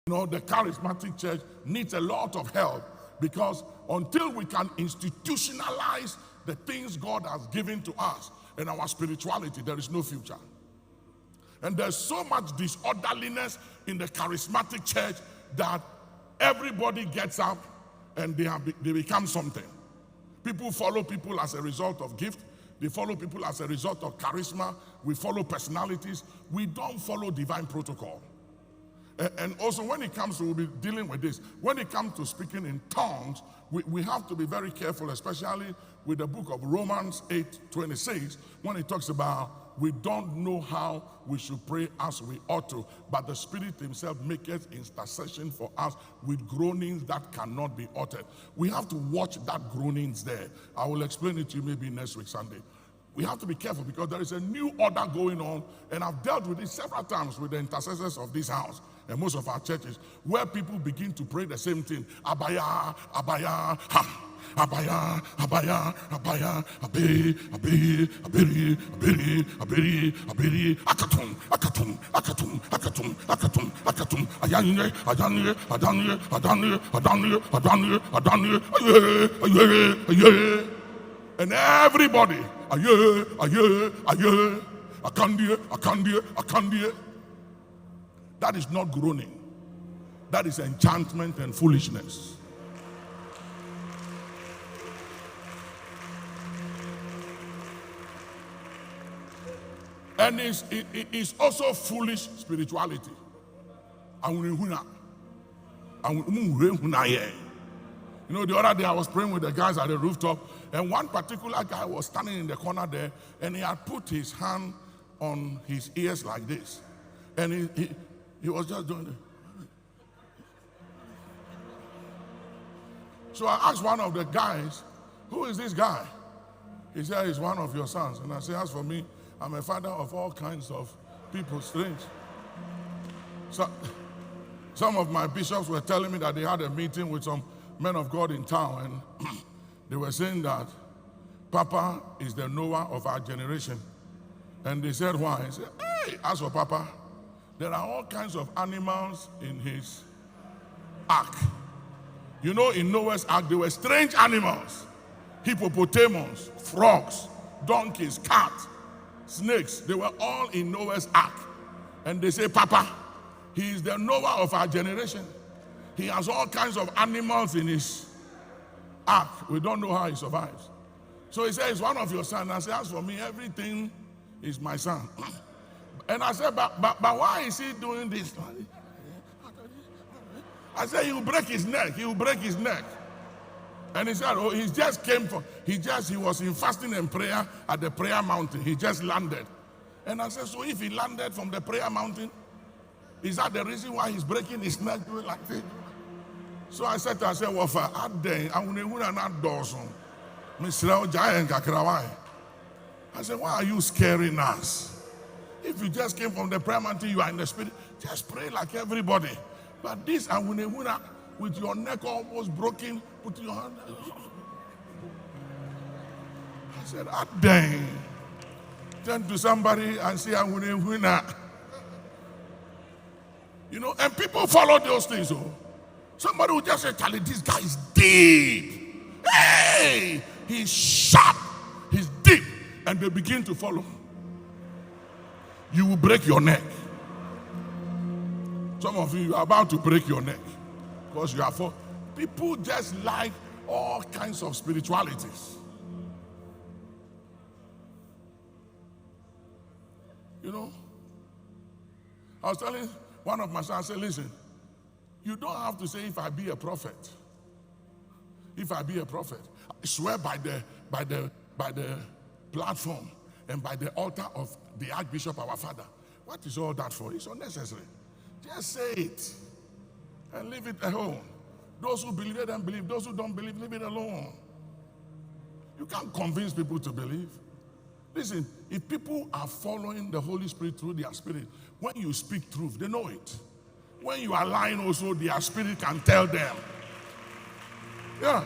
The charismatic church needs a lot of help, because until we can institutionalize the things God has given to us in our spirituality, there is no future. And there's so much disorderliness in the charismatic church that everybody gets up and they become something. People follow people as a result of gift. They follow people as a result of charisma. We follow personalities. We don't follow divine protocol. And also when it comes to, we'll be dealing with this, when it comes to speaking in tongues, we have to be very careful, especially with the book of Romans 8:26, when it talks about we don't know how we should pray as we ought to, but the Spirit himself maketh intercession for us with groanings that cannot be uttered. We have to watch that groanings there. I will explain it to you maybe next week Sunday. We have to be careful because there is a new order going on, and I've dealt with it several times with the intercessors of this house and most of our churches, where people begin to pray the same thing. Abaya, abaya, ha. Abaya, abaya, abaya, abe, abe, abiri, abiri, abiri, abiri, akatum, akatum, akatum, akatum, akatum, akatum, ayanye, ayanye, adanye, adanye, adanye, adanye, adanye, aye, aye, aye. And everybody, aye, aye, aye, akandie, akandie, akandie. That is not groaning. That is enchantment and foolishness. And it's also foolish spirituality. The other day I was praying with the guys at the rooftop, and one particular guy was standing in the corner there, and he had put his hand on his ears like this. And he was just doing it. So I asked one of the guys, who is this guy? He said, he's one of your sons. And I said, as for me, I'm a father of all kinds of people, strange. So, some of my bishops were telling me that they had a meeting with some men of God in town, and they were saying that Papa is the Noah of our generation. And they said, why? He said, hey, as for Papa, there are all kinds of animals in his ark. In Noah's ark, there were strange animals. Hippopotamus, frogs, donkeys, cats, snakes. They were all in Noah's ark. And they say, Papa, he is the Noah of our generation. He has all kinds of animals in his ark. We don't know how he survives. So he says, one of your sons. I said, as for me, everything is my son. And I said, but why is he doing this? I said, he will break his neck. He will break his neck. And he said, oh, he just came from, he was in fasting and prayer at the prayer mountain. He just landed. And I said, so if he landed from the prayer mountain, is that the reason why he's breaking his neck doing like this? So I said to myself, well, for that day, I said, why are you scaring us? If you just came from the prayer mountain, you are in the spirit, just pray like everybody. But this, with your neck almost broken, put your hand. I said, dang. Turn to somebody and say, and people follow those things. Oh. Somebody will just say, Charlie, this guy is deep. Hey, he's sharp. He's deep. And they begin to follow. You will break your neck. Some of you are about to break your neck. Because you are for people just like all kinds of spiritualities. I was telling one of my sons, I said, listen, you don't have to say if I be a prophet. If I be a prophet, I swear by the platform and by the altar of the Archbishop, our father. What is all that for? It's unnecessary. Just say it and leave it alone. Those who believe, let them believe. Those who don't believe, leave it alone. You can't convince people to believe. Listen, if people are following the Holy Spirit through their spirit, when you speak truth, they know it. When you are lying also, their spirit can tell them. Yeah.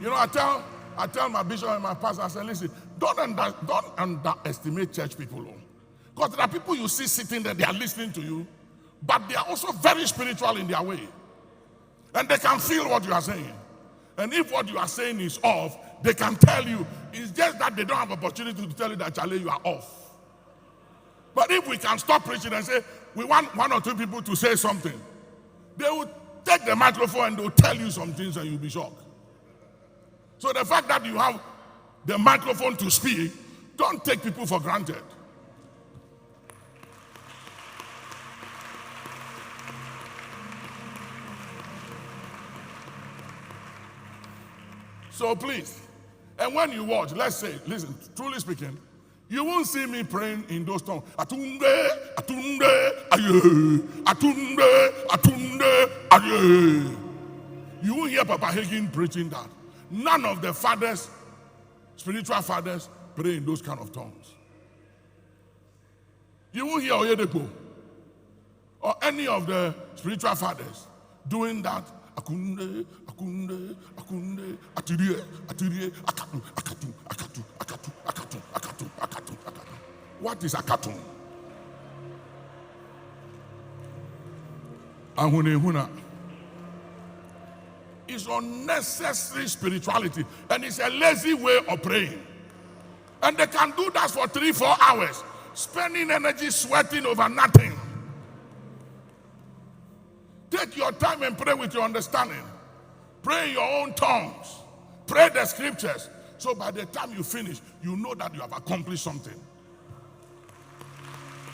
I tell my bishop and my pastor, I say, listen, don't underestimate church people. Because there are people you see sitting there, they are listening to you, but they are also very spiritual in their way. And they can feel what you are saying. And if what you are saying is off, they can tell you. It's just that they don't have opportunity to tell you that, Charlie, you are off. But if we can stop preaching and say, we want 1 or 2 people to say something, they will take the microphone and they'll tell you some things and you'll be shocked. So the fact that you have the microphone to speak, don't take people for granted. So please, and when you watch, let's say, listen, truly speaking, you won't see me praying in those tongues. Atunde, atunde, aye, atunde, atunde, aye. You won't hear Papa Hagin preaching that. None of the fathers, spiritual fathers, pray in those kind of tongues. You won't hear Oyedepo or any of the spiritual fathers doing that. Akunde, akunde, akunde, atirie, atirie, akatu, akatu, akatu, akatu, akatu, akatu, akatu, akatu. What is akatu? Ahune. It's unnecessary spirituality, and it's a lazy way of praying. And they can do that for 3-4 hours, spending energy sweating over nothing. Take your time and pray with your understanding. Pray in your own tongues. Pray the scriptures. So by the time you finish, you know that you have accomplished something.